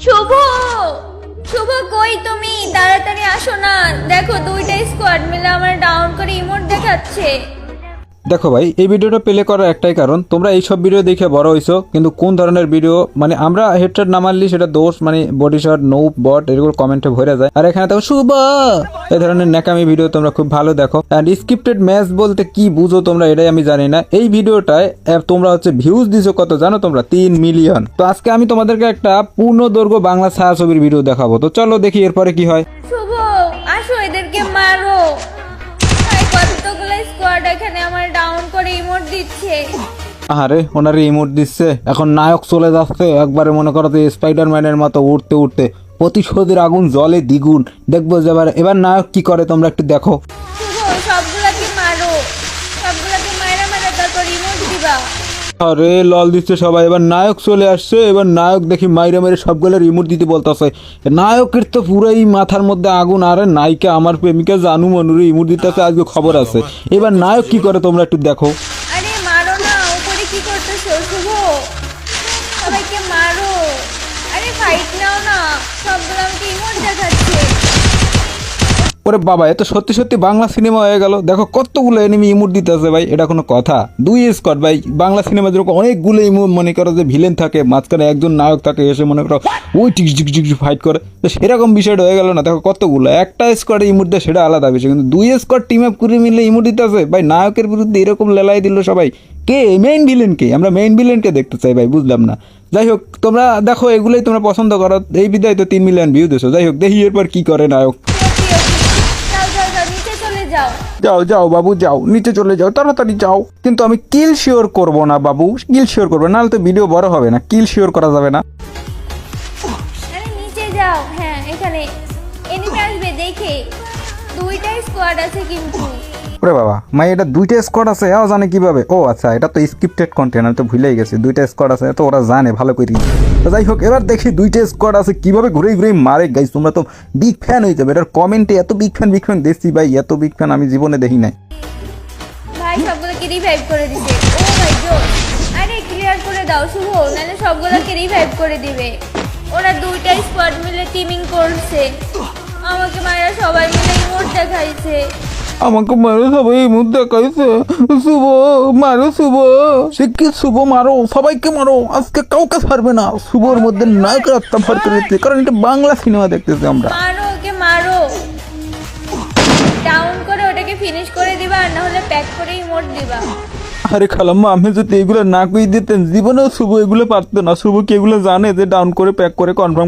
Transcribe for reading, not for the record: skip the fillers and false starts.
শুভ, শুভ কই তুমি? তাড়াতাড়ি আসো না, দেখো দুইটা স্কোয়াড মিলে আমার ডাউন করে ইমোট দেখাচ্ছে। দেখো ভাই, এই ভিডিওটা প্লে করার একটাই কারণ, তোমরা এইসব ভিডিও দেখে বড় হইছো, কিন্তু কোন ধরনের ভিডিও মানে আমরা হেডশট না মারলি সেটা দোষ, মানে বডি শট নো বট এগুলো কমেন্টে ভরে যায়। আর এখানে দেখো শুভ এই ধরনের ন্যাকামি ভিডিও তোমরা খুব ভালো দেখো। অ্যান্ড স্ক্রিপ্টেড ম্যাচ বলতে কি বুঝো তোমরা এটাই আমি জানি না। এই ভিডিওটায় তোমরা হচ্ছে ভিউজ দিছো কত জানো তোমরা? 3 মিলিয়ন। তো আজকে আমি তোমাদেরকে একটা পূর্ণ দৈর্ঘ্য বাংলা ছায়াছবির ভিডিও দেখাবো, তো চলো দেখি এরপরে কি হয়। শুভ আসো, এদেরকে মারো। কতগুলো স্কোয়াড এখানে আমার ডাউন করে ইমোট দিচ্ছে। আরে ওনারে ইমোট দিচ্ছে, এখন নায়ক চলে যাচ্ছে একবারে, মনে করো যে স্পাইডারম্যানের মতো উঠতে উঠতে। প্রতিশোধের আগুন জলে দ্বিগুণ। দেখবো যে এবার নায়ক কি করে তোমরা একটু দেখো। শুভ সবগুলাকে মারো, সবগুলাকে মারা মারা তারপর ইমোট দিবা। আরে লল দিচ্ছে সবাই, এবার নায়ক চলে আসছে। এবার নায়ক দেখি মাইরে মাইরে সবগুলোর রিমোট দিতে বলতেছে। নায়কের তো পুরাই মাথার মধ্যে আগুন। আরে নায়িকা আমার প্রেমিকা জানু মনুরে ইমোট দিতেছে, আজকে খবর আছে। এবার নায়ক কি করে তোমরা একটু দেখো। আরে মারো না, উপরে কি করতেছো? শুভ সবাইকে মারো। আরে ফাইট নাও না, সবগুলো আমাকে ইমোট দেখাচ্ছে। ওরে বাবা, এ তো সত্যি সত্যি বাংলা সিনেমা হয়ে গেল। দেখো কতগুলো এনিমি ইমোট দিতেছে ভাই, এটা কোনো কথা? 2 স্কোয়াড ভাই। বাংলা সিনেমা যেরকম অনেকগুলো ইমোট মনে করো যে ভিলেন থাকে, মাঝখানে একজন নায়ক থাকে, এসে মনে করো ওই টিক টিক টিক ফাইট করে, তো সেরকম বিষয়টা হয়ে গেল না। দেখো কতগুলো, একটা স্কোয়াডে ইমোট দেয় সেটা আলাদা বিষয়, কিন্তু 2 স্কোয়াড টিম আপ করে মিলে ইমোট দিতেছে ভাই। নায়কের বিরুদ্ধে এরকম লেলাই দিল সবাই। কে মেইন ভিলেন? কে? আমরা মেইন ভিলেনকে দেখতে চাই ভাই, বুঝলাম না। যাই হোক, তোমরা দেখো এগুলোই তোমরা পছন্দ করো, এই বিদায় তো 3 মিলিয়ন ভিউ দিছো। যাই হোক, দেখি এরপর কি করে নায়ক। যাও যাও যাও, নিচে চলে যাও। যাও যাও বাবু যাও, নিচে চলে যাও, তাড়াতাড়ি যাও। কিন্তু আমি কিল শিওর করবো না বাবু, কিল শিওর করবো, নাহলে তো ভিডিও বড় হবে না। কিল শিওর করা যাবে না। আরে নিচে যাও। হ্যাঁ, এখানে এনিমি আসবে দেখে। দুইটা স্কোয়াড আছে কিন্তু। ওরে বাবা, মাই এটা 2টা স্কোয়াড আছে, এও জানে কিভাবে? ও আচ্ছা, এটা তো স্ক্রিপ্টেড কন্টেন্ট, আমি তো ভুলেই গেছি। 2টা স্কোয়াড আছে, তো ওরা জানে ভালো করে। তো যাই হোক, এবার দেখি 2টা স্কোয়াড আছে কিভাবে ঘুরে ঘুরে মারে। গাইস তোমরা তো বিগ ফ্যান হয়ে যাবে এটার কমেন্টে। এত বিগ ফ্যান দেখছি ভাই, এত বিগ ফ্যান আমি জীবনে দেখি নাই। ভাই সবগুলোকে রিভাইভ করে দিছে। ও মাই গড। আরে ক্লিয়ার করে দাও শুভ, নাহলে সবগুলোকে রিভাইভ করে দিবে। ওরা দুইটা স্কোয়াড মিলে টিমিং করছে, আমাকে মারা সবাই মিলে ইমোট দেখাইছে। আমাকে মারো সবাই, এই মুখ দেখাইছে। শুভ মারো, শুভ শিক্ষিত, শুভ মারো, সবাইকে মারো, আজকে কাউকে ছাড়বে না। শুভর মধ্যে নায়কের আত্মা ভর করে দিচ্ছে, কারণ এটা বাংলা সিনেমা দেখতেছি আমরা। মারো ওকে, মারো। ডাউন করে ওটাকে ফিনিশ করে দিবা, আর না হলে প্যাক করে ইমোট দিবা। আরে খালাম্মা, আমি যদি এগুলো না কই দিতেন জীবনেও শুভ এগুলো পারতো না। শুভ কি এগুলো জানে যে ডাউন করে প্যাক করে কনফার্ম